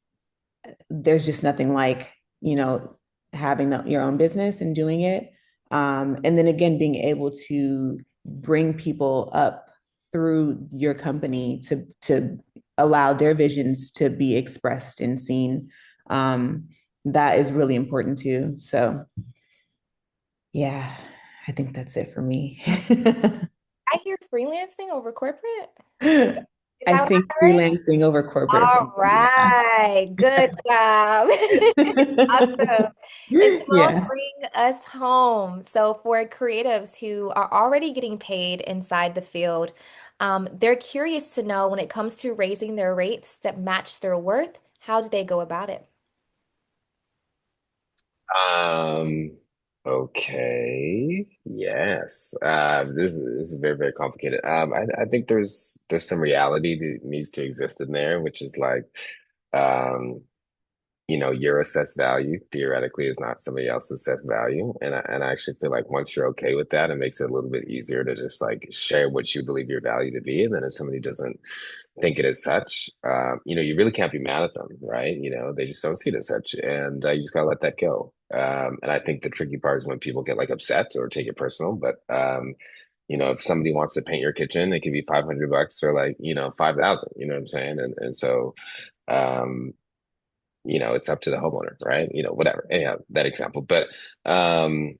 there's just nothing like, you know, having your own business and doing it. And then again, being able to bring people up through your company to allow their visions to be expressed and seen. That is really important too. So yeah, I think that's it for me. I hear freelancing over corporate. Is I that what think I heard? freelancing over corporate for All me. right. Good job. Awesome. And Simone, Yeah. bring us home. So, for creatives who are already getting paid inside the field, they're curious to know when it comes to raising their rates that match their worth, how do they go about it? Um, okay. Yes. This is very, very complicated. I think there's some reality that needs to exist in there, which is like, um, your assessed value theoretically is not somebody else's assessed value. And I actually feel like once you're okay with that, it makes it a little bit easier to just like share what you believe your value to be. And then if somebody doesn't think it as such, you really can't be mad at them, right? They just don't see it as such, and you just gotta let that go. And I think the tricky part is when people get like upset or take it personal. But if somebody wants to paint your kitchen, it could be $500 or like 5,000. You know what I'm saying? And so um, it's up to the homeowner, right? Whatever. Anyhow, that example, but um,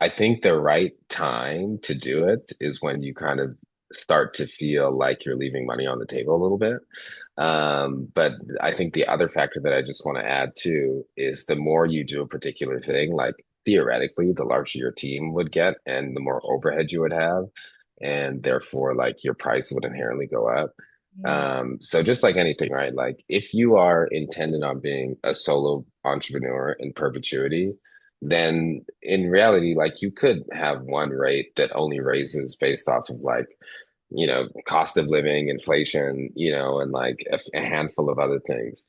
I think the right time to do it is when you kind of start to feel like you're leaving money on the table a little bit. But I think the other factor that I just want to add too is the more you do a particular thing, like theoretically, the larger your team would get and the more overhead you would have. And therefore, like your price would inherently go up. Mm. So just like anything, right? Like if you are intended on being a solo entrepreneur in perpetuity, then in reality, like you could have one rate that only raises based off of like, cost of living, inflation, and like a handful of other things.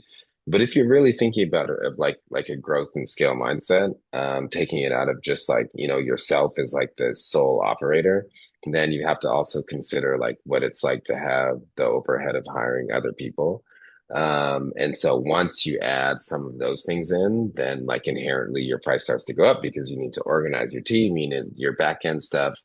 But if you're really thinking about it of like a growth and scale mindset, taking it out of just like, yourself as like the sole operator, then you have to also consider like what it's like to have the overhead of hiring other people. And so once you add some of those things in, then like inherently your price starts to go up because you need to organize your team, you need your back end stuff.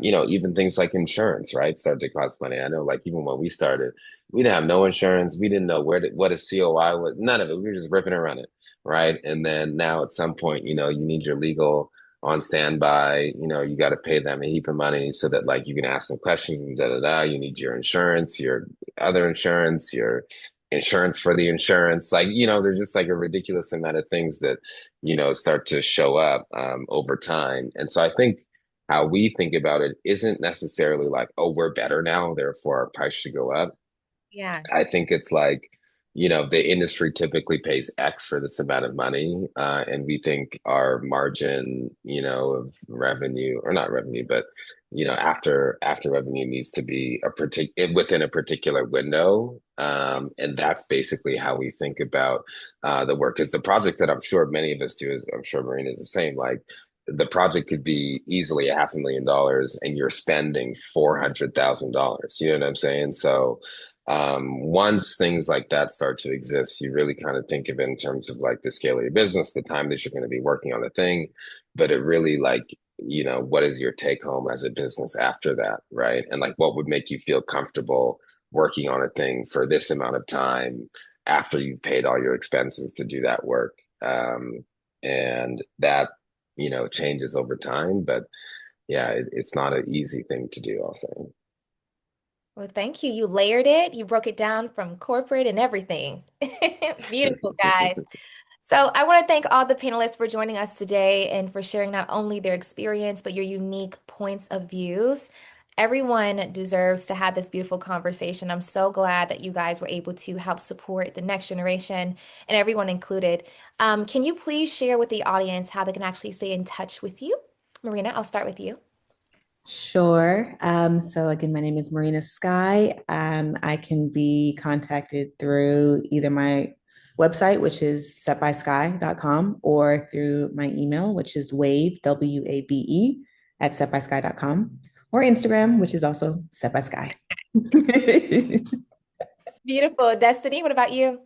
Even things like insurance, right? Start to cost money. I know like even when we started, we didn't have no insurance. We didn't know what a COI was, none of it. We were just ripping and running, right? And then now at some point, you need your legal on standby. You got to pay them a heap of money so that like you can ask them questions and da da da. You need your insurance, your other insurance, your insurance for the insurance. Like, there's just like a ridiculous amount of things that, start to show up over time. And so I think how we think about it isn't necessarily like, oh, we're better now, therefore our price should go up. Yeah. I think it's like, the industry typically pays X for this amount of money. And we think our margin, of revenue or not revenue, but after revenue needs to be within a particular window. And that's basically how we think about the work. Because the project that I'm sure many of us do is I'm sure Marina is the same. Like the project could be easily $500,000 and you're spending $400,000. You know what I'm saying? So once things like that start to exist, you really kind of think of it in terms of like the scale of your business, the time that you're going to be working on the thing, but it really like, what is your take home as a business after that, right? And like what would make you feel comfortable working on a thing for this amount of time after you've paid all your expenses to do that work. And that, changes over time, but yeah, it's not an easy thing to do, I'll say. Well, thank you. You layered it. You broke it down from corporate and everything. Beautiful, guys. So I want to thank all the panelists for joining us today and for sharing not only their experience, but your unique points of views. Everyone deserves to have this beautiful conversation. I'm so glad that you guys were able to help support the next generation and everyone included. Can you please share with the audience how they can actually stay in touch with you? Marina, I'll start with you. Sure. So again, my name is Marina Skye. I can be contacted through either my website, which is setbysky.com, or through my email, which is wave, WAVE, at setbysky.com, or Instagram, which is also setbysky. Beautiful. Destiny, what about you?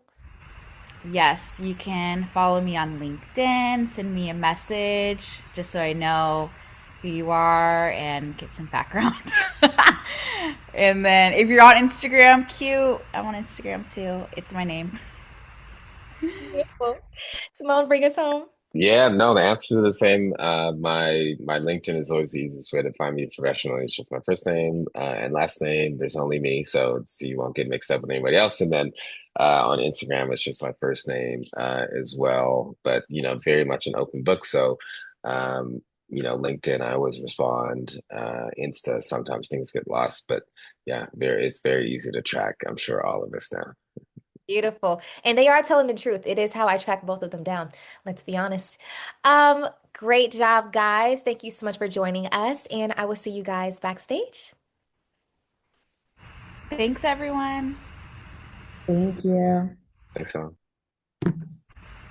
Yes, you can follow me on LinkedIn, send me a message just so I know who you are and get some background. And then if you're on Instagram, cute. I'm on Instagram too. It's my name. Beautiful. Simone, bring us home. Yeah, no, the answers are the same. My LinkedIn is always the easiest way to find me professionally. It's just my first name and last name. There's only me, so you won't get mixed up with anybody else. And then on Instagram, it's just my first name as well. But very much an open book. So LinkedIn, I always respond. Insta, sometimes things get lost, but yeah, it's very easy to track. I'm sure all of us now. Beautiful. And they are telling the truth. It is how I track both of them down. Let's be honest. Great job, guys. Thank you so much for joining us, and I will see you guys backstage. Thanks, everyone. Thank you. Thanks, all.